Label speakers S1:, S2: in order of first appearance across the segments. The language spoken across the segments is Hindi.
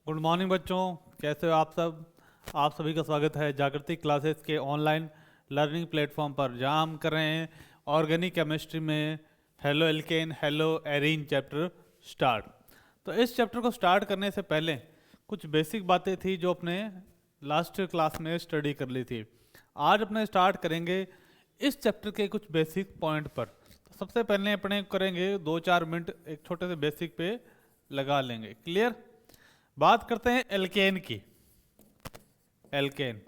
S1: गुड मॉर्निंग बच्चों, कैसे हो आप सब। आप सभी का स्वागत है जागृति क्लासेस के ऑनलाइन लर्निंग प्लेटफॉर्म पर, जहां हम कर रहे हैं ऑर्गेनिक केमिस्ट्री में halo alkane hello arene chapter start. तो इस चैप्टर को स्टार्ट करने से पहले कुछ बेसिक बातें थी जो अपने लास्ट क्लास में स्टडी कर ली थी। आज अपने स्टार्ट करेंगे इस चैप्टर के कुछ बेसिक पॉइंट पर। तो सबसे पहले अपने करेंगे 2-4 मिनट एक छोटे से बेसिक पे लगा लेंगे। क्लियर। बात करते हैं एल्केन की। एल्केन,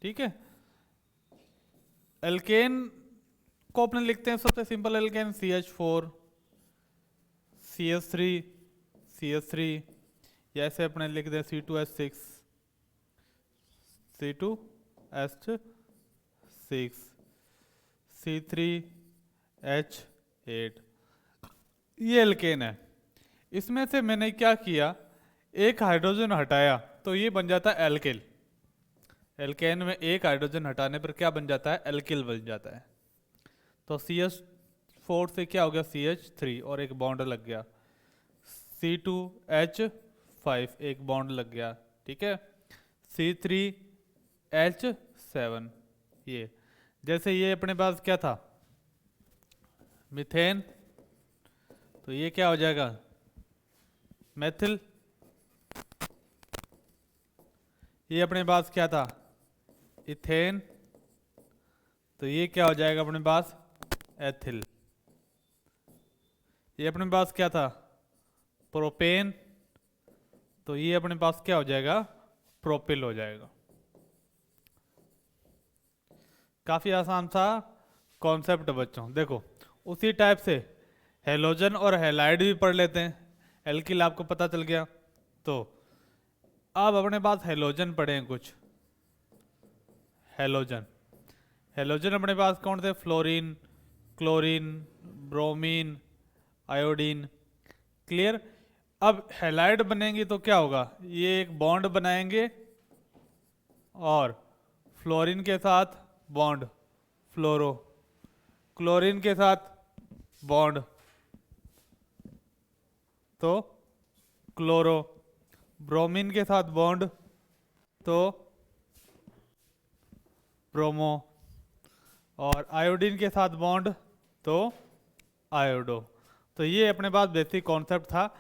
S1: ठीक है। एल्केन को अपने लिखते हैं सबसे simple alkene CH4 CH3 CH3, या ऐसे अपने लिख दें C2H6 C2H6 C3H8। ये एल्केन है। इसमें से मैंने क्या किया, एक हाइड्रोजन हटाया तो ये बन जाता है एल्किल। एल्केन में एक हाइड्रोजन हटाने पर क्या बन जाता है, एल्किल बन जाता है। तो CH4 से क्या हो गया CH3 और एक बॉन्ड लग गया, C2H5 एक बॉन्ड लग गया, ठीक है। C3H7, ये जैसे ये अपने पास क्या था मीथेन, तो ये क्या हो जाएगा मेथिल। ये अपने पास क्या था इथेन, तो ये क्या हो जाएगा अपने पास एथिल। ये अपने पास क्या था प्रोपेन, तो ये अपने पास क्या हो जाएगा प्रोपिल हो जाएगा। काफी आसान सा कॉन्सेप्ट बच्चों। देखो उसी टाइप से हेलोजन और हेलाइड भी पढ़ लेते हैं। एल्किल आपको पता चल गया, तो अब अपने पास हेलोजन पढ़े हैं कुछ। हेलोजन हेलोजन अपने पास कौन थे, fluorine, chlorine, bromine, iodine. Clear. अब हेलाइड बनेंगी तो क्या होगा, ये एक बॉन्ड बनाएंगे और फ्लोरीन के साथ बॉन्ड फ्लोरो, क्लोरीन के साथ बॉन्ड तो क्लोरो, ब्रोमीन के साथ बॉन्ड तो ब्रोमो, और आयोडीन के साथ बॉन्ड तो आयोडो। तो ये अपने पास बेसिक कॉन्सेप्ट था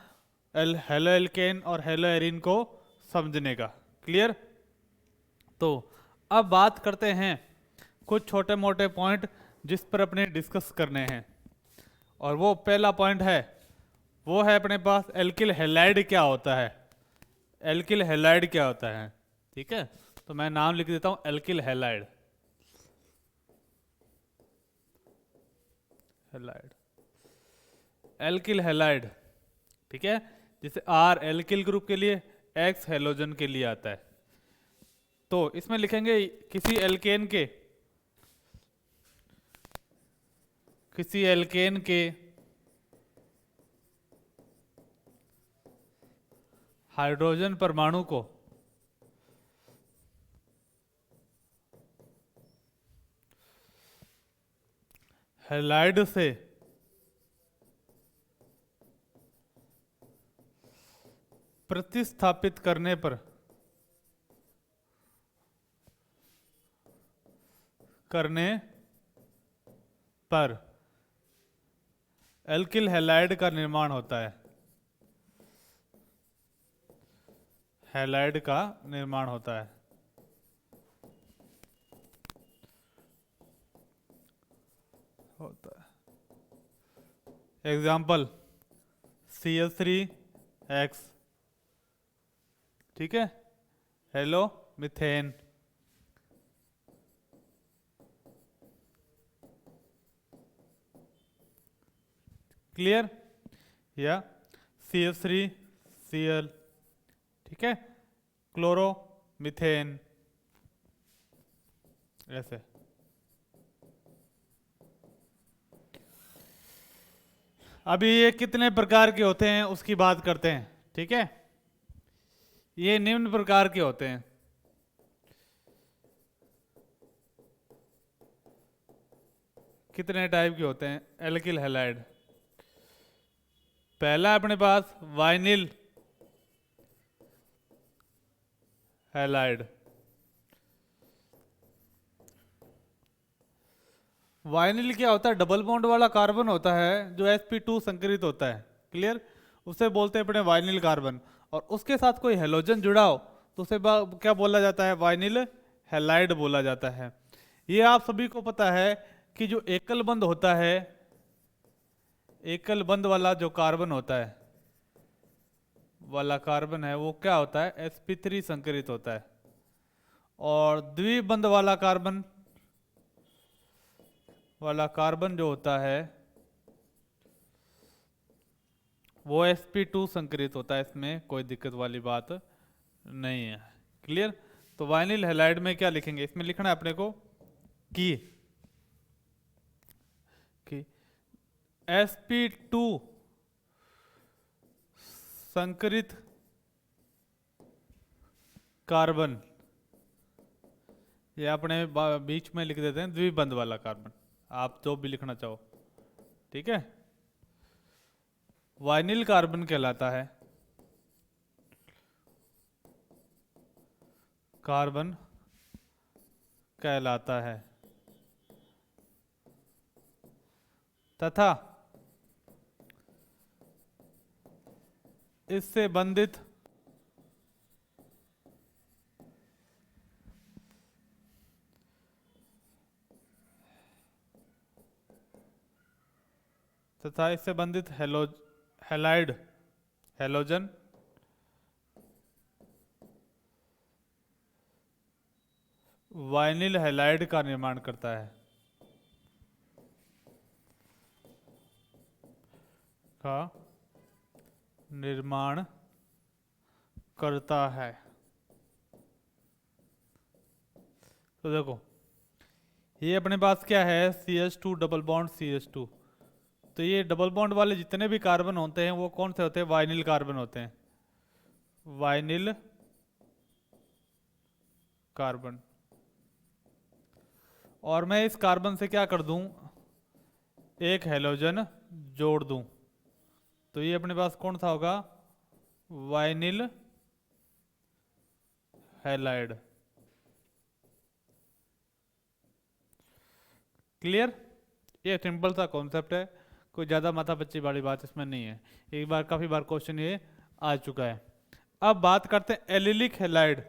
S1: हेलो एल्केन और हेलो एरीन को समझने का। क्लियर। तो अब बात करते हैं कुछ छोटे मोटे पॉइंट जिस पर अपने डिस्कस करने हैं। और वो पहला पॉइंट है, वो है अपने पास एल्किल हैलाइड क्या होता है। एल्किल हैलाइड क्या होता है, ठीक है। तो मैं नाम लिख देता हूं alkyl halide. Halide, alkyl halide, ठीक है। जैसे R एल्किल ग्रुप के लिए, X हेलोजन के लिए आता है। तो इसमें लिखेंगे किसी एल्केन के हाइड्रोजन परमाणु को हैलाइड से प्रतिस्थापित करने पर एल्किल हैलाइड का निर्माण होता है। हैलाइड का निर्माण होता है। एग्जाम्पल CH3X, ठीक है, हेलो मिथेन। क्लियर। या CH3Cl, ठीक है, क्लोरो मिथेन, ऐसे। अभी ये कितने प्रकार के होते हैं उसकी बात करते हैं, ठीक है। ये निम्न प्रकार के होते हैं। कितने टाइप के होते हैं एल्किल हैलाइड। पहला अपने पास वाइनिल हैलाइड। वाइनिल क्या होता है? डबल बॉन्ड वाला कार्बन होता है जो sp2 संकरित होता है। क्लियर? उसे बोलते हैं अपने वाइनिल कार्बन। और उसके साथ कोई हेलोजन जुड़ा हो तो उसे क्या बोला जाता है? वाइनिल हैलाइड बोला जाता है। ये आप सभी को पता है कि जो एकल बंध होता है, एकल बंध वाला जो कार्बन होता है वो क्या होता है? sp3 संकरित होता है। और द्विबंध वाला कार्बन जो होता है वो sp2 संकरित होता है। इसमें कोई दिक्कत वाली बात नहीं है। क्लियर? तो वाइनिल हैलाइड में क्या लिखेंगे? इसमें लिखना है अपने को कि sp2 संकरित कार्बन, ये अपने बीच में लिख देते हैं द्विबंध वाला कार्बन, आप जो भी लिखना चाहो। ठीक है? वाइनिल कार्बन कहलाता है, कार्बन कहलाता है, तथा इससे बंधित हैलोजन वाइनिल हैलाइड का निर्माण करता है, का निर्माण करता है। तो देखो ये अपने पास क्या है? CH2 double bond CH2। तो ये डबल बॉन्ड वाले जितने भी कार्बन होते हैं वो कौन से होते हैं? वाइनिल कार्बन होते हैं, वाइनिल कार्बन। और मैं इस कार्बन से क्या कर दूं? एक हैलोजन जोड़ दूं। तो ये अपने पास कौन सा होगा? Vinyl halide. क्लियर? ये सिंपल सा कॉन्सेप्ट है, कोई ज़्यादा माथापच्ची वाली बात इसमें नहीं है। एक बार काफ़ी बार क्वेश्चन ये आ चुका है। अब बात करते हैं एलिलिक हैलाइड।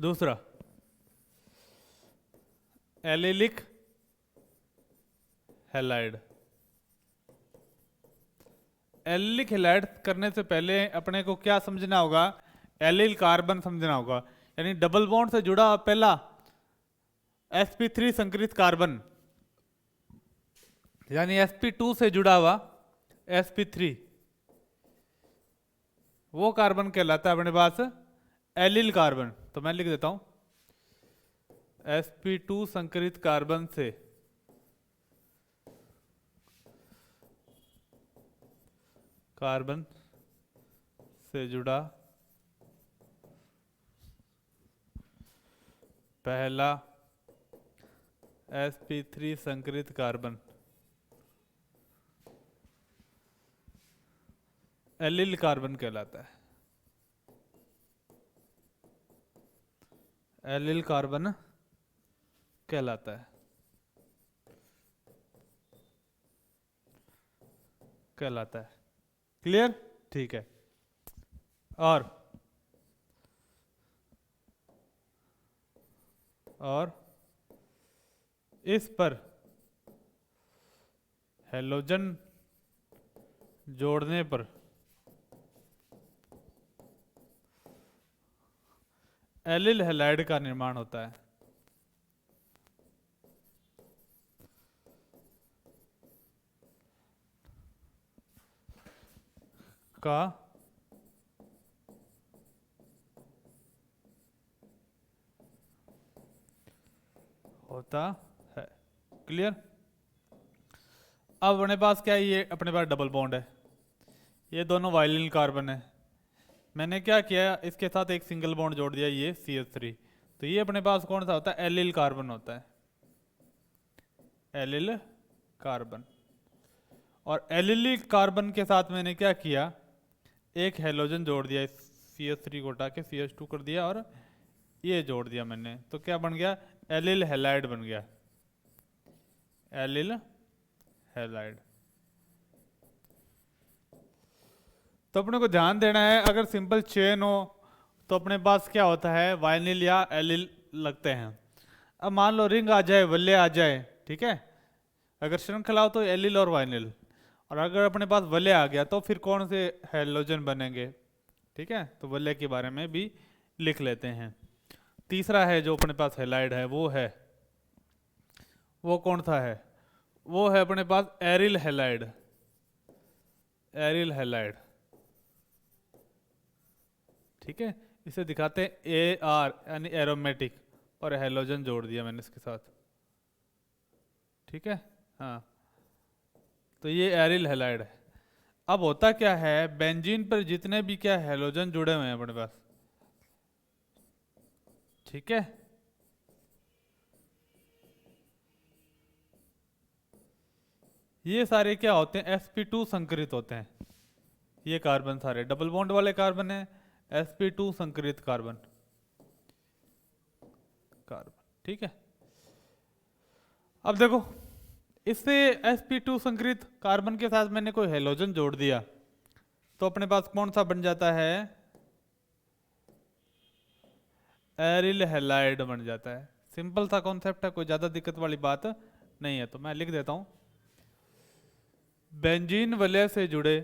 S1: दूसरा एलिलिक हैलाइड। एलिलिक हैलाइड करने से पहले अपने को क्या समझना होगा? एलिल कार्बन समझना होगा, यानी डबल बॉन्ड से जुड़ा पहला sp3 संकरित कार्बन, यानी sp2 से जुड़ा हुआ sp3, वो कार्बन कहलाता है अपने पास एलिल कार्बन। तो मैं लिख देता हूं sp2 संकरित कार्बन से जुड़ा पहला sp3 संकरित कार्बन एलिल कार्बन कहलाता है, एलिल कार्बन कहलाता है, कहलाता है। क्लियर? ठीक है। और इस पर हैलोजन जोड़ने पर एलिल हैलाइड का निर्माण होता है, का होता है। क्लियर? अब अपने पास क्या है? ये अपने पास डबल बॉन्ड है, ये दोनों वाइलिन कार्बन है। मैंने क्या किया? इसके साथ एक सिंगल बॉन्ड जोड़ दिया, ये CH3। तो ये अपने पास कौन सा होता है? एलिल कार्बन होता है, एलिल कार्बन। और एलिल कार्बन के साथ मैंने क्या किया? एक हैलोजन जोड़ दिया इस CH3 को हटा के CH2 कर दिया और ये जोड़ दिया मैंने, तो क्या बन गया? एलिल हैलाइड बन गया, एलिल हैलाइड। तो अपने को ध्यान देना है, अगर सिंपल चेन हो तो अपने पास क्या होता है, वाइनिल या एलिल लगते हैं। अब मान लो रिंग आ जाए, वल्ले आ जाए, ठीक है, अगर श्रृंखला हो तो एलिल और वाइनिल, और अगर अपने पास वल्ले आ गया तो फिर कौन से हैलोजन बनेंगे, ठीक है, तो वल्ले के बारे में भी लिख लेते हैं। तीसरा है जो अपने पास हैलाइड है, वो कौन सा है? वो है अपने पास एरिल हैलाइड, एरिल हैलाइड, ठीक है। इसे दिखाते हैं AR यानी एरोमेटिक, और हैलोजन जोड़ दिया मैंने इसके साथ, ठीक है। हाँ, तो ये एरिल हैलाइड है। अब होता क्या है, बेंजीन पर जितने भी क्या हैलोजन जुड़े हुए हैं अपने पास, ठीक है, ये सारे क्या होते हैं, sp2 संकरित होते हैं। ये कार्बन सारे डबल बॉन्ड वाले कार्बन है, sp2 संकरित कार्बन, ठीक है। अब देखो, इससे sp2 संकरित कार्बन के साथ मैंने कोई हैलोजन जोड़ दिया, तो अपने पास कौन सा बन जाता है? एरिल हैलाइड बन जाता है। सिंपल सा कॉन्सेप्ट है, कोई ज्यादा दिक्कत वाली बात नहीं है। तो मैं लिख देता हूं, बेंजीन वलय से जुड़े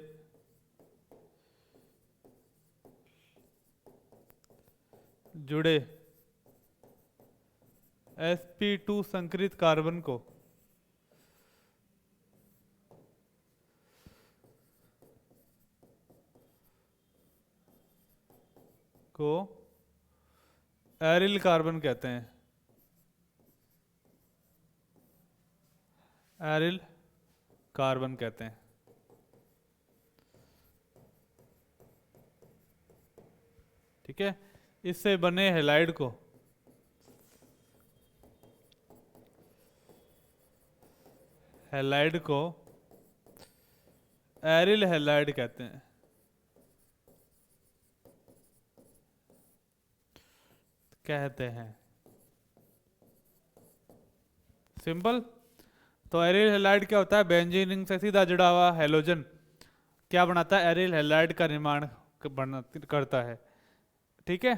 S1: sp2 संकरित कार्बन को एरिल कार्बन कहते हैं, एरिल कार्बन कहते हैं, ठीक है। इससे बने हैलाइड को एरिल हैलाइड कहते हैं, सिंपल। तो एरिल हैलाइड क्या होता है, बेंजीन रिंग से सीधा जुड़ा हुआ हैलोजन क्या बनाता है, एरिल हैलाइड का निर्माण करता है, ठीक है।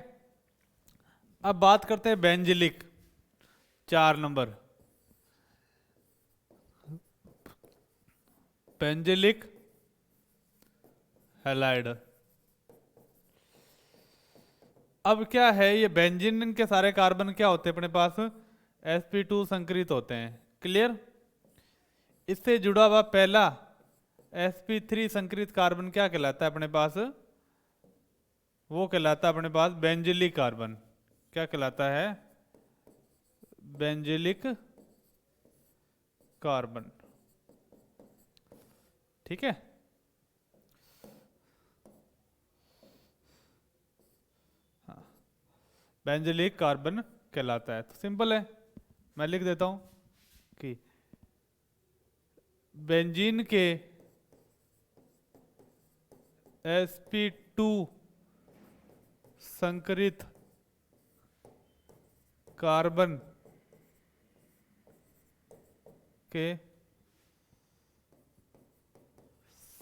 S1: अब बात करते हैं बेंजिलिक, 4 नंबर, बेंजिलिक हैलाइड। अब क्या है, ये बेंजीन के सारे कार्बन क्या होते हैं अपने पास, sp2 संकरित होते हैं, क्लियर। इससे जुड़ा हुआ पहला sp3 संकरित कार्बन क्या कहलाता है अपने पास, वो कहलाता है अपने पास बेंजिलिक कार्बन। क्या कहलाता है, बेंजिलिक कार्बन, ठीक है। हाँ, बेंजिलिक कार्बन कहलाता है। तो सिंपल है, मैं लिख देता हूं कि बेंजीन के sp2 संकरित कार्बन के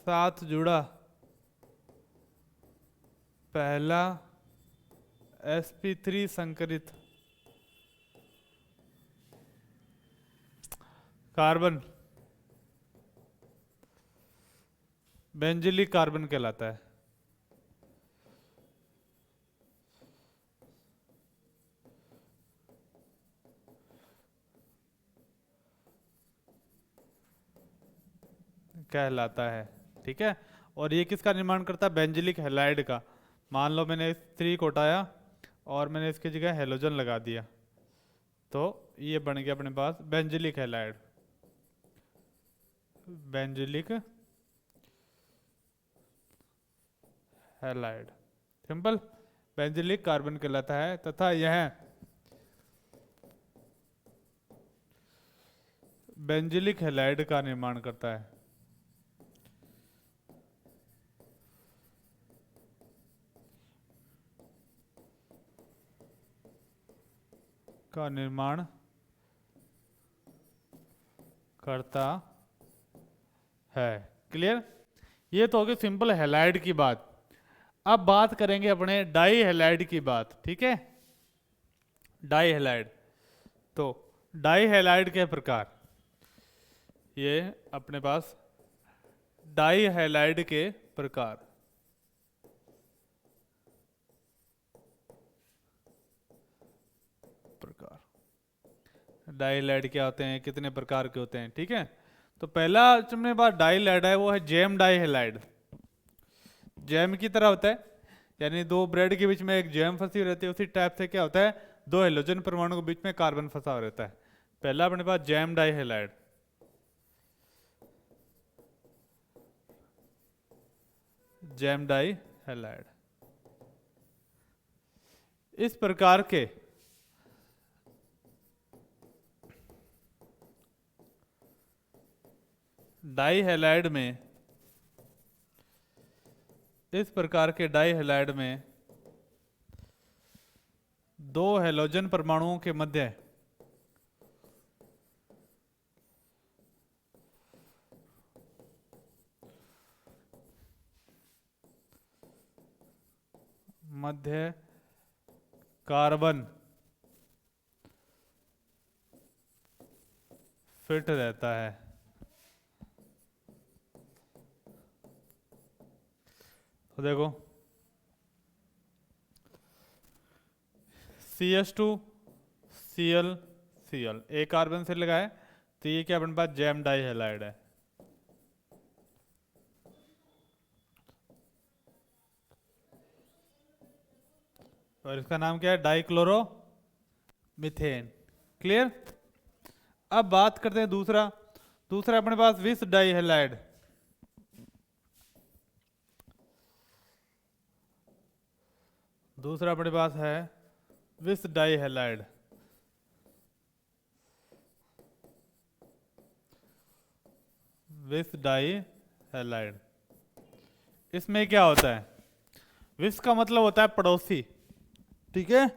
S1: साथ जुड़ा पहला sp3 संकरित कार्बन बेंजिलिक कार्बन कहलाता है। ठीक है। और ये किसका निर्माण करता है, बेंजिलिक हैलाइड का। मान लो मैंने इस 3 को हटाया और मैंने इसकी जगह हैलोजन लगा दिया, तो ये बन गया अपने पास benzylic halide, benzylic halide, simple, benzylic carbon कहलाता है। तथा यह बेंजिलिक हैलाइड का निर्माण करता है। का निर्माण करता है। क्लियर? ये तो होगी सिंपल हैलाइड की बात। अब बात करेंगे अपने डाई हैलाइड की बात। ठीक है, डाई हैलाइड। तो डाई हैलाइड के प्रकार, ये अपने पास डाई हैलाइड के प्रकार। डाई हैलाइड क्या होते हैं, कितने प्रकार के होते हैं? ठीक है, तो पहला अपने पास डाई हैलाइड है वो है जैम डाई हैलाइड। जैम की तरह होता है, यानी दो ब्रेड के बीच में एक जैम फंसी रहती है, उसी टाइप से क्या होता है, दो हेलोजन परमाणु के बीच में कार्बन फंसा हुआ रहता है। पहला अपने पास gem dihalide. Gem dihalide इस प्रकार के डाई हैलाइड में, इस प्रकार के डाई हैलाइड में दो हेलोजन परमाणुओं के मध्य मध्य कार्बन फिट रहता है। तो देखो CH2 Cl Cl एक कार्बन से लगा है, तो ये क्या अपने पास जैम डाई हैलाइड है। और इसका नाम क्या है, डाइक्लोरो मीथेन। क्लियर? अब बात करते हैं दूसरा। दूसरा अपने पास विस डाई हैलाइड। दूसरा अपने पास है विस डाई हैलाइड। विस डाई हैलाइड, इसमें क्या होता है, विस का मतलब होता है पड़ोसी। ठीक है,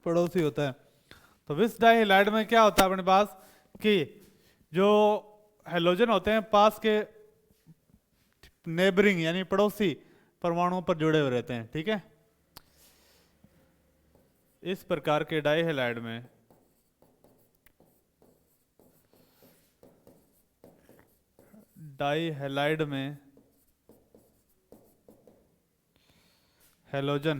S1: पड़ोसी होता है। तो विस डाई हैलाइड में क्या होता है अपने पास कि जो हेलोजन होते हैं पास के नेबरिंग यानी पड़ोसी परमाणुओं पर जुड़े हुए रहते हैं। ठीक है, इस प्रकार के डाई हैलाइड में हेलोजन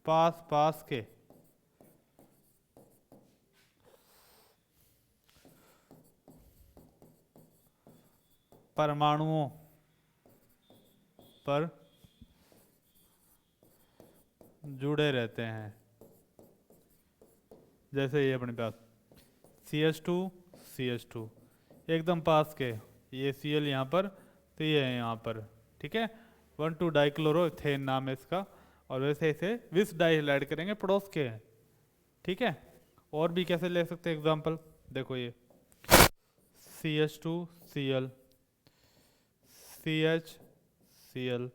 S1: पास पास के परमाणुओं पर जुड़े रहते हैं। जैसे ये अपने पास CH2 CH2 एकदम पास के, ये Cl यहाँ पर, तो ये है यहाँ पर। ठीक है, 1,2 डाइक्लोरोथेन नाम है इसका। और वैसे इसे विस डाई हैलाइड करेंगे, पड़ोस के हैं। ठीक है, और भी कैसे ले सकते हैं एग्जांपल, देखो ये CH2 Cl CH Cl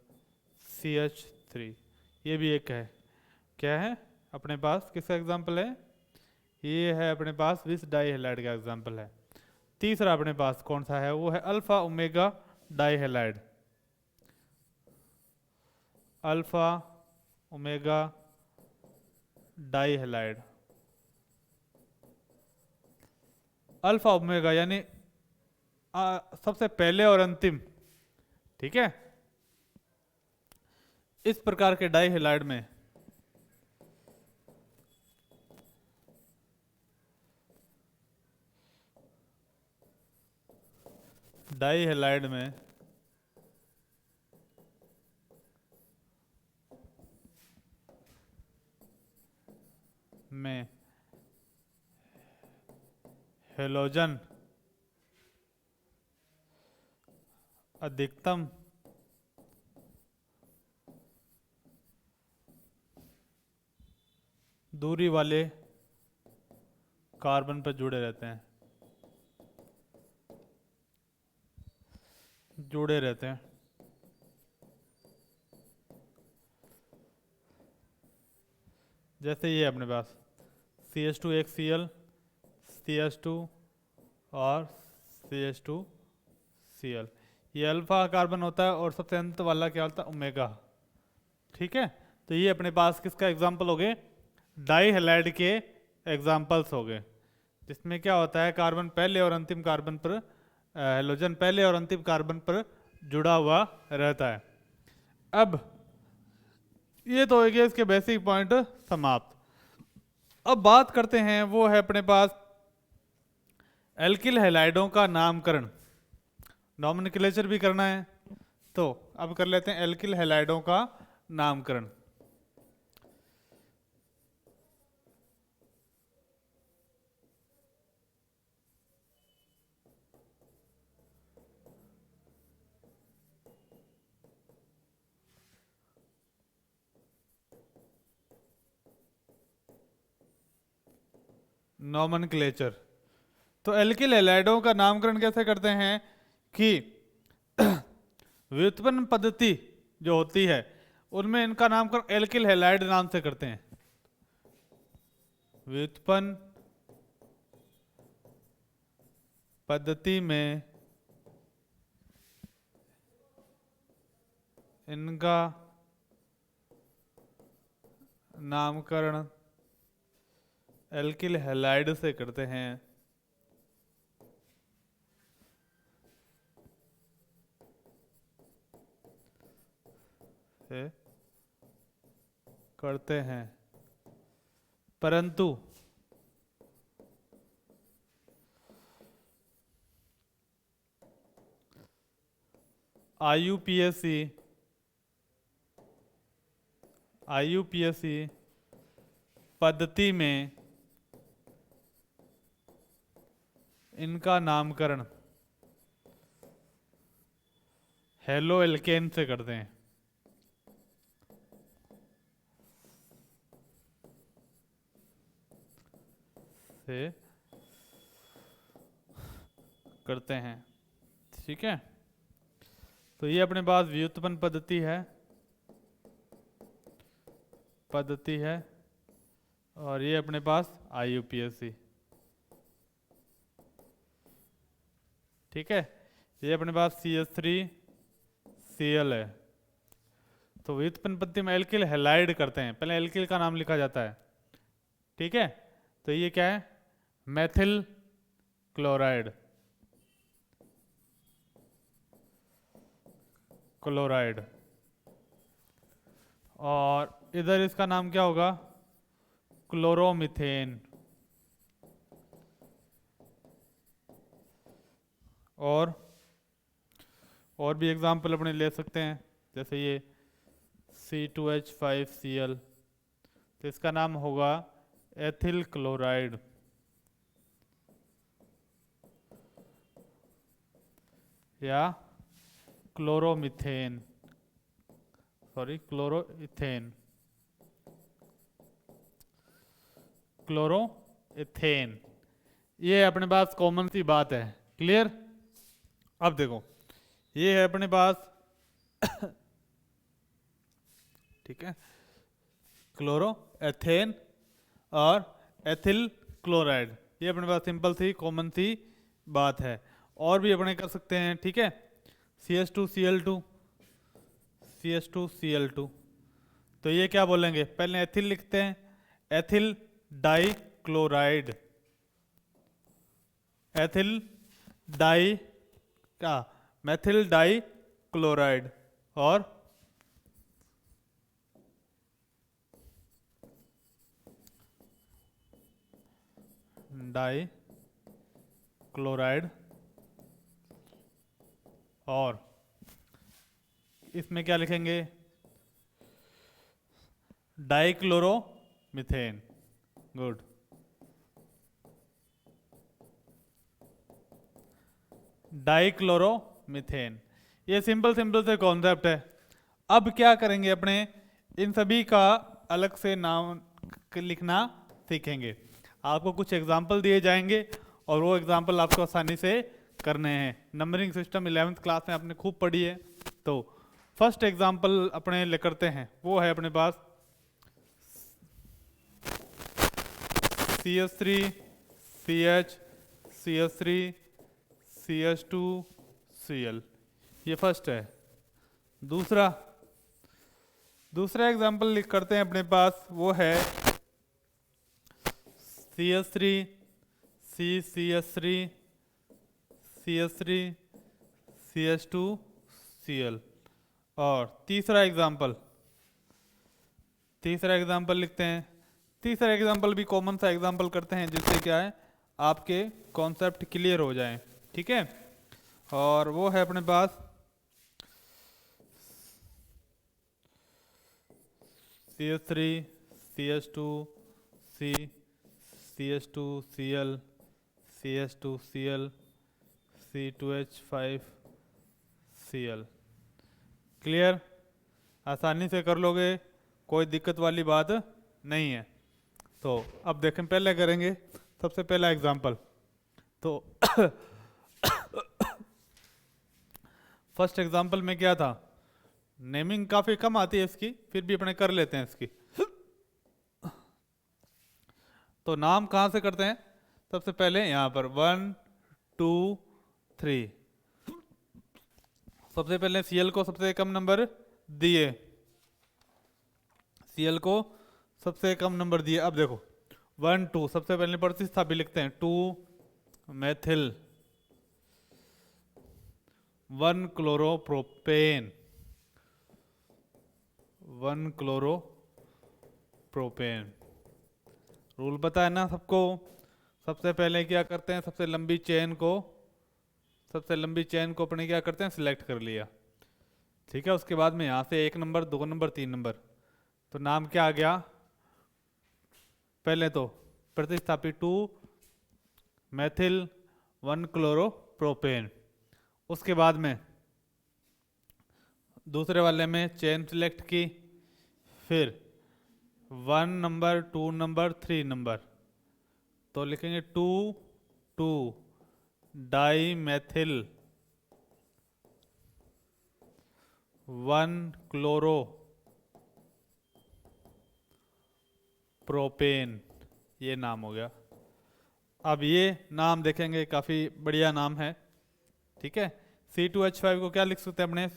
S1: CH3, ये भी एक है। क्या है अपने पास, किसका एग्जांपल है, ये है अपने पास विस डाई हैलाइड का एग्जांपल है। तीसरा अपने पास कौन सा है, वो है alpha omega die halide. Alpha omega die halide, alpha omega यानी सबसे पहले और अंतिम। ठीक है, इस प्रकार के डाई हैलाइड में डाई हैलाइड में हेलोजन अधिकतम दूरी वाले कार्बन पर जुड़े रहते हैं, जुड़े रहते हैं। जैसे ये अपने पास CH2 एक Cl, CH2 और CH2Cl, ये अल्फा कार्बन होता है और सबसे अंत वाला क्या होता है, ओमेगा। ठीक है, तो ये अपने पास किसका एग्जाम्पल हो गए, डाई हैलाइड के एग्जाम्पल्स हो गए, जिसमें क्या होता है कार्बन पहले और अंतिम कार्बन पर, हेलोजन पहले और अंतिम कार्बन पर जुड़ा हुआ रहता है। अब ये तो हो गया इसके बेसिक पॉइंट समाप्त। अब बात करते हैं, वो है अपने पास एल्किल हैलाइडों का नामकरण, नॉमेनक्लेचर भी करना है। तो अब कर लेते हैं एल्किल हैलाइडों का नामकरण। नॉमेनक्लेचर, तो एल्किल हैलाइडों का नामकरण कैसे करते हैं कि व्युत्पन्न पद्धति जो होती है उनमें इनका नामकरण एल्किल हैलाइड नाम से करते हैं। व्युत्पन्न पद्धति में इनका नामकरण एल्किल हैलाइड से करते हैं। से करते हैं, परंतु IUPAC पद्धति में इनका नामकरण हेलो एल्केन से करते हैं। से करते हैं, ठीक है। तो ये अपने पास व्युत्पन्न पद्धति है और ये अपने पास IUPAC, ठीक है। ये अपने पास CH3Cl है। तो व्युत्पन्न पद्धति में एल्किल हैलाइड करते हैं, पहले एल्किल का नाम लिखा जाता है, ठीक है। तो ये क्या है, मेथिल क्लोराइड, और इधर इसका नाम क्या होगा, क्लोरोमीथेन। और भी एग्जाम्पल अपने ले सकते हैं, जैसे ये C2H5Cl, तो इसका नाम होगा एथिल क्लोराइड, या क्लोरोमीथेन, क्लोरोइथेन। ये अपने पास कॉमन सी बात है, क्लियर। अब देखो ये है अपने पास ठीक है, क्लोरोएथेन और एथिल क्लोराइड, ये अपने पास सिंपल सी कॉमन सी बात है। और भी अपने कर सकते हैं, ठीक है, CH2Cl2, तो ये क्या बोलेंगे, पहले एथिल लिखते हैं, ethyl di chloride, methyl di chloride, और डाई क्लोराइड, और इसमें क्या लिखेंगे, डाइक्लोरोमीथेन। गुड, डाइक्लोरोमीथेन, ये सिंपल से कॉन्सेप्ट है। अब क्या करेंगे, अपने इन सभी का अलग से नाम लिखना सीखेंगे। आपको कुछ एग्जाम्पल दिए जाएंगे और वो एग्जाम्पल आपको आसानी से करने हैं। नंबरिंग सिस्टम 11th क्लास में आपने खूब पढ़ी है। तो फर्स्ट एग्जाम्पल अपने ले करते हैं, वो है अपने पास CH3 CH CH3 CH2 Cl, ये फर्स्ट है। दूसरा एग्जांपल लिख करते हैं अपने पास, वो है CH3 CH3 CH3 CH2 Cl। और तीसरा एग्जांपल लिखते हैं। तीसरा एग्जांपल भी कॉमन सा एग्जांपल करते हैं, जिससे क्या है आपके कॉन्सेप्ट क्लियर हो जाएं, ठीक है। और वो है अपने पास CH3 CH2 C CH2 Cl CH2 Cl C2H5 Cl। Clear, आसानी से कर लोगे, कोई दिक्कत वाली बात नहीं है। तो अब देखें, पहले करेंगे सबसे पहला एग्जांपल। तो फर्स्ट एग्जांपल में क्या था, नेमिंग काफ़ी कम आती है इसकी, फिर भी अपने कर लेते हैं इसकी। तो नाम कहाँ से करते हैं, सबसे पहले यहाँ पर 1 2 3। सबसे पहले Cl को सबसे कम नंबर दिए, Cl को सबसे कम नंबर दिए। अब देखो 1 2, सबसे पहले प्रतिस्थापी लिखते हैं, 2 मेथिल 1 क्लोरोप्रोपेन 1 क्लोरोप्रोपेन। रूल पता है ना सबको। सबसे पहले क्या करते हैं, सबसे लंबी चेन को अपने क्या करते हैं, सिलेक्ट कर लिया, ठीक है। उसके बाद में यहाँ से 1 नंबर 2 नंबर 3 नंबर, तो नाम क्या आ गया, पहले तो प्रतिस्थापी 2 मेथिल 1 क्लोरोप्रोपेन। उसके बाद में दूसरे वाले में चेन सिलेक्ट की, फिर 1 नंबर 2 नंबर 3 नंबर, तो लिखेंगे 2 2 डाई मेथिल 1 क्लोरो प्रोपेन, ये नाम हो गया। अब ये नाम देखेंगे, काफ़ी बढ़िया नाम है, ठीक है। C2H5 को क्या लिख सकते हैं अपने,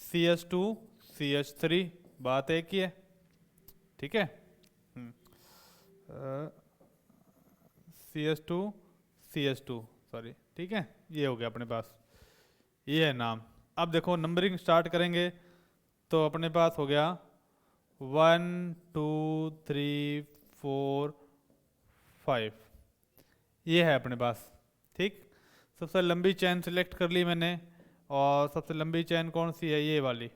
S1: CH2 CH3, बात एक ही है, ठीक है। CH2 CH2 सॉरी, ठीक है, ये हो गया अपने पास, ये है नाम। अब देखो नंबरिंग स्टार्ट करेंगे, तो अपने पास हो गया 1 2 3 4 5, ये है अपने पास, ठीक। सबसे लंबी चेन सिलेक्ट कर ली मैंने, और सबसे लंबी चेन कौन सी है, ये वाली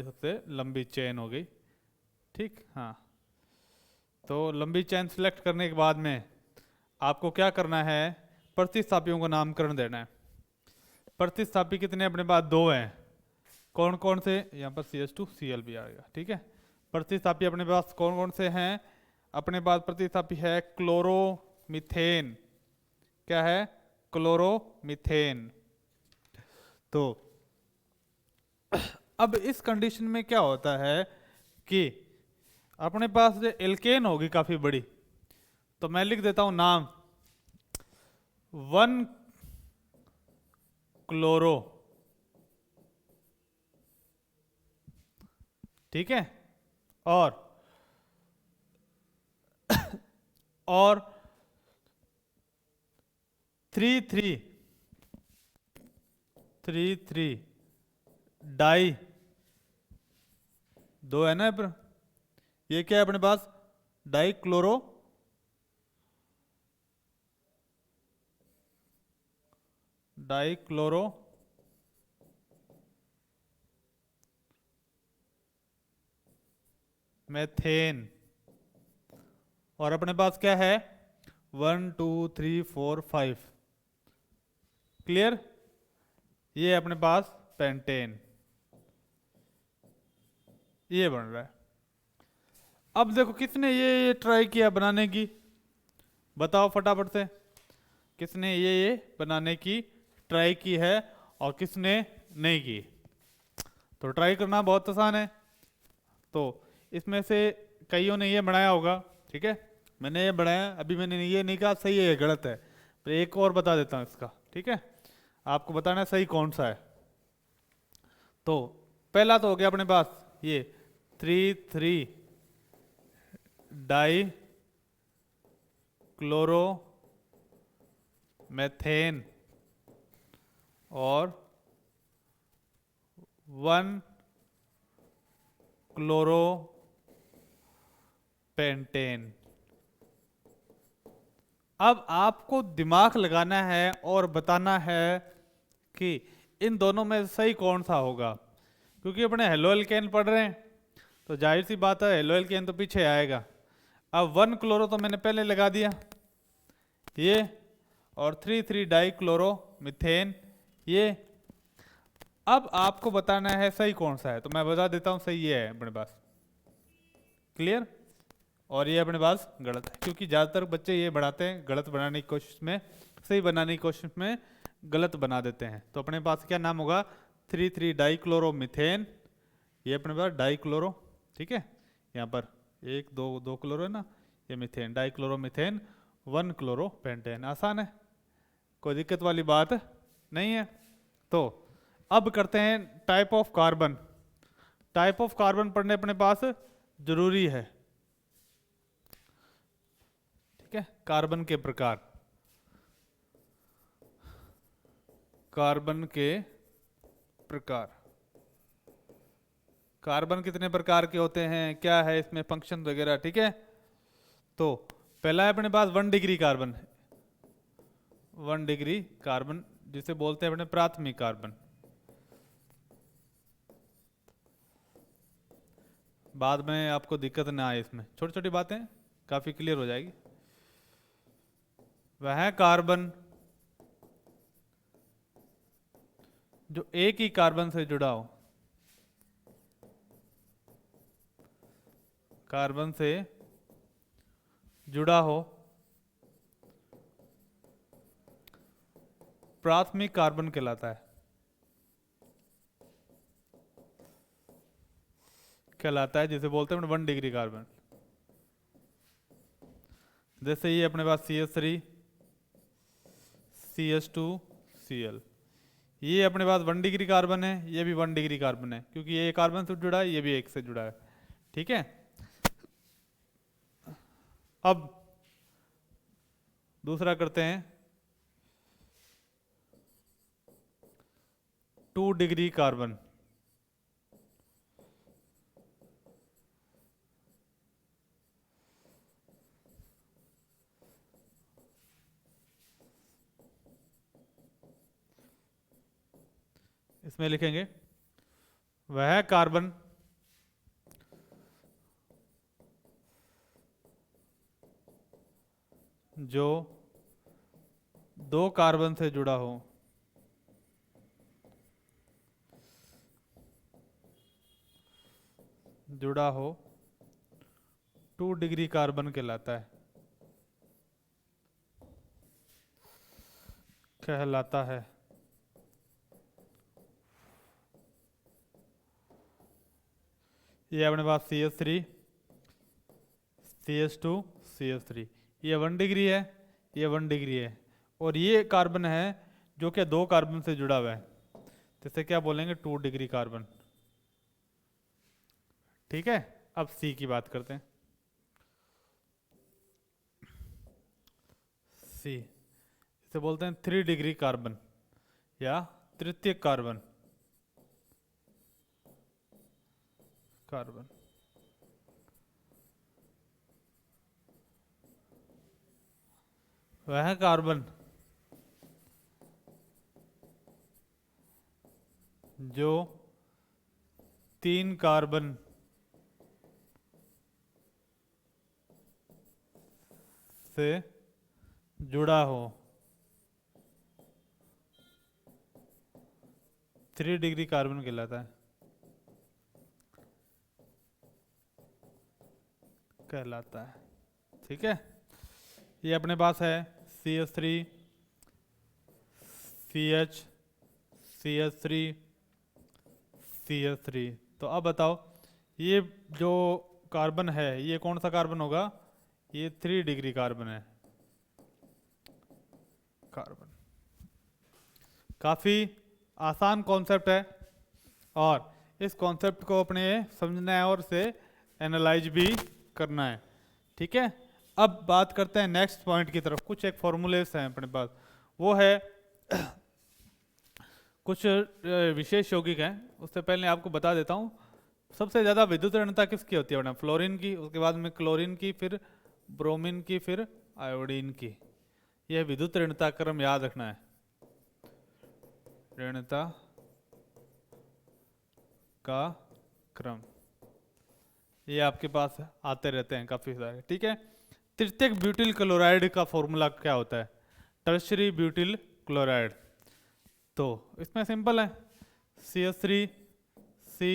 S1: सबसे लंबी चेन हो गई, ठीक। हाँ, तो लंबी चेन सिलेक्ट करने के बाद में आपको क्या करना है, प्रतिस्थापियों को नामकरण देना है। प्रतिस्थापी कितने अपने पास, 2 हैं। कौन कौन से, यहाँ पर CH2 Cl भी आ गया, ठीक है। प्रतिस्थापी अपने पास कौन कौन से हैं, अपने पास प्रतिस्थापी है क्लोरोमीथेन, क्या है, क्लोरोमीथेन। तो अब इस कंडीशन में क्या होता है कि अपने पास जो एल्केन होगी काफी बड़ी, तो मैं लिख देता हूं नाम 1 क्लोरो, ठीक है। और 3 3 डाई, 2 है ना पर, ये क्या है अपने पास, डाई क्लोरो मेथेन। और अपने पास क्या है, 1 2 3 4 5, क्लियर। ये अपने पास पेंटेन, ये बन रहा है। अब देखो किसने ये ट्राई किया बनाने की, बताओ फटाफट से, किसने ये बनाने की ट्राई की है और किसने नहीं की। तो ट्राई करना बहुत आसान है, तो इसमें से कईयों ने ये बनाया होगा, ठीक है, मैंने ये बढ़ाया, अभी मैंने ये नहीं कहा सही है गलत है, पर एक और बता देता हूँ इसका, ठीक है, आपको बताना है सही कौन सा है। तो पहला तो हो गया अपने पास ये 3,3 डाई क्लोरो मेथेन और 1 क्लोरो पेंटेन। अब आपको दिमाग लगाना है और बताना है कि इन दोनों में सही कौन सा होगा, क्योंकि अपने हेलो एल्केन पढ़ रहे हैं तो जाहिर सी बात है हेलो एल्केन तो पीछे आएगा। अब 1 क्लोरो तो मैंने पहले लगा दिया ये, और 3,3 डाई क्लोरो मिथेन ये। अब आपको बताना है सही कौन सा है, तो मैं बता देता हूं सही ये है अपने पास, क्लियर। और ये अपने पास गलत है, क्योंकि ज़्यादातर बच्चे ये बढ़ाते हैं गलत बनाने की कोशिश में, सही बनाने की कोशिश में गलत बना देते हैं। तो अपने पास क्या नाम होगा, 3,3 डाई क्लोरो मिथेन, ये अपने पास डाई क्लोरो, ठीक है, यहाँ पर एक दो क्लोरो है ना, ये methane, die chloro methane 1 chloro pentane. आसान है, कोई दिक्कत वाली बात नहीं है। तो अब करते हैं type of carbon. Type of carbon पढ़ने अपने पास जरूरी है, ठीक है। कार्बन के प्रकार, कार्बन के प्रकार, कार्बन कितने प्रकार के होते हैं, क्या है इसमें फंक्शन वगैरह, ठीक है। तो पहला है अपने पास 1 डिग्री कार्बन, 1 डिग्री कार्बन जिसे बोलते हैं अपने प्राथमिक कार्बन। बाद में आपको दिक्कत ना आए, इसमें छोटी छोटी बातें काफी क्लियर हो जाएगी। वह कार्बन जो एक ही कार्बन से जुड़ा हो, कार्बन से जुड़ा हो, प्राथमिक कार्बन कहलाता है, कहलाता है जिसे बोलते हैं 1 डिग्री कार्बन। जैसे ये अपने पास CH3 CH2 Cl, ये अपने पास 1 डिग्री कार्बन है, ये भी 1 डिग्री कार्बन है, क्योंकि ये कार्बन से जुड़ा है, ये भी एक से जुड़ा है, ठीक है। अब दूसरा करते हैं 2 डिग्री कार्बन। इसमें लिखेंगे वह कार्बन जो 2 कार्बन से जुड़ा हो, जुड़ा हो 2 डिग्री कार्बन कहलाता है, कहलाता है। ये अपने पास CH3 CH2 CH3, ये 1 डिग्री है, ये 1 डिग्री है, और ये कार्बन है जो कि 2 कार्बन से जुड़ा हुआ है, तो इसे क्या बोलेंगे, 2 डिग्री कार्बन, ठीक है। अब C की बात करते हैं। C इसे बोलते हैं 3 डिग्री कार्बन या तृतीय कार्बन, कार्बन। वह कार्बन जो 3 कार्बन से जुड़ा हो, 3 डिग्री कार्बन कहलाता है, कहलाता है, ठीक है। ये अपने पास है CH3 CH CH3 CH3। तो अब बताओ ये जो कार्बन है ये कौन सा कार्बन होगा, ये 3 डिग्री कार्बन है, कार्बन। काफ़ी आसान कॉन्सेप्ट है और इस कॉन्सेप्ट को अपने समझना है और इसे एनालाइज भी करना है, ठीक है। अब बात करते हैं नेक्स्ट पॉइंट की तरफ। कुछ एक फॉर्मूलेस हैं अपने पास, वो है कुछ विशेष यौगिक हैं। उससे पहले आपको बता देता हूँ, सबसे ज़्यादा विद्युत ऋणता किसकी होती है बेटा? फ्लोरीन की, उसके बाद में क्लोरीन की, फिर ब्रोमीन की, फिर आयोडीन की। यह विद्युत ऋणता क्रम याद रखना है, ऋणता का क्रम। ये आपके पास आते रहते हैं काफ़ी सारे, ठीक है। तृतीयक ब्यूटिल क्लोराइड का फॉर्मूला क्या होता है? Tertiary butyl chloride. तो इसमें सिंपल है, CH3 C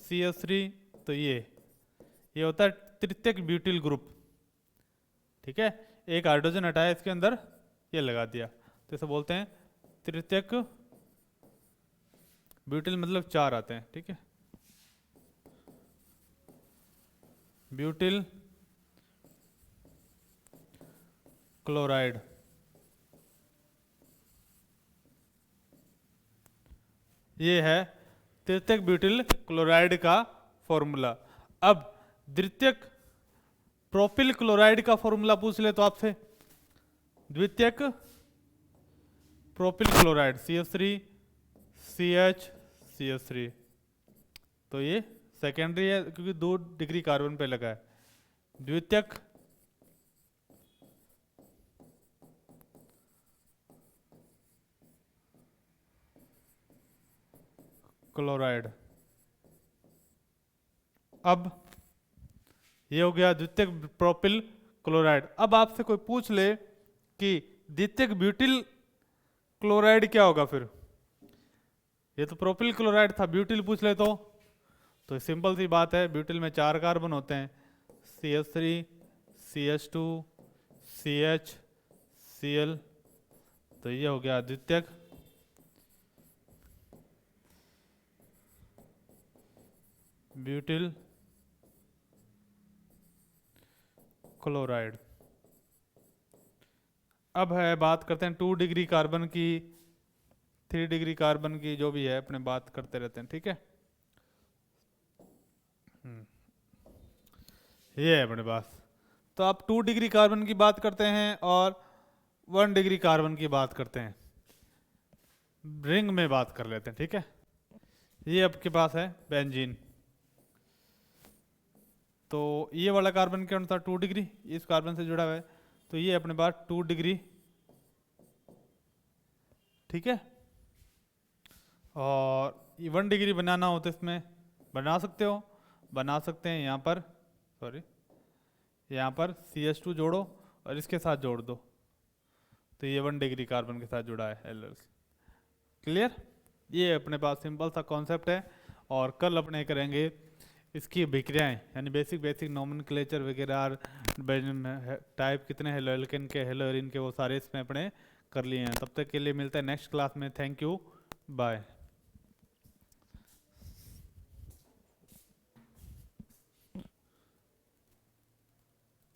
S1: CH3, तो ये होता है तृतीयक ब्यूटिल ग्रुप, ठीक है। एक हाइड्रोजन हटाया इसके अंदर, ये लगा दिया, तो इसे बोलते हैं तृतीयक ब्यूटिल, मतलब 4 आते हैं, ठीक है। ब्यूटिल क्लोराइड, ये है तृतीयक ब्यूटिल क्लोराइड का फॉर्मूला। अब द्वितीयक प्रोपिल क्लोराइड का फॉर्मूला पूछ ले तो आपसे, द्वितीयक propyl chloride CH3 CH CH3, तो ये सेकेंडरी है क्योंकि 2 डिग्री कार्बन पे लगा है। द्वितीयक क्लोराइड, अब ये हो गया द्वितीयक प्रोपिल क्लोराइड। अब आपसे कोई पूछ ले कि द्वितीयक ब्यूटिल क्लोराइड क्या होगा, फिर ये तो प्रोपिल क्लोराइड था, ब्यूटिल पूछ ले तो सिंपल सी बात है, ब्यूटिल में 4 कार्बन होते हैं, CH3 CH2 CH Cl, तो ये हो गया द्वितीयक ब्यूटिल क्लोराइड। अब है बात करते हैं 2 डिग्री कार्बन की, 3 डिग्री कार्बन की, जो भी है अपने बात करते रहते हैं, ठीक है। ये है अपने पास। तो आप 2 डिग्री कार्बन की बात करते हैं और 1 डिग्री कार्बन की बात करते हैं, रिंग में बात कर लेते हैं, ठीक है। ये आपके पास है बेंजीन, तो ये वाला कार्बन क्या था? 2 डिग्री, इस कार्बन से जुड़ा हुआ है, तो ये अपने पास 2 डिग्री, ठीक है। और 1 डिग्री बनाना हो तो इसमें बना सकते हो, बना सकते हैं यहाँ पर, सॉरी यहाँ पर CH2 जोड़ो और इसके साथ जोड़ दो, तो ये 1 डिग्री कार्बन के साथ जुड़ा है एल्डर्स। क्लियर? ये अपने पास सिंपल सा कॉन्सेप्ट है। और कल अपने करेंगे इसकी अभिक्रियाएं, यानी बेसिक नोमेनक्लेचर वगैरह, टाइप कितने हेलो एल्केन के, हेलो एरिन के, वो सारे इसमें अपने कर लिए हैं। तब तक के लिए मिलते हैं नेक्स्ट क्लास में। Thank you, bye.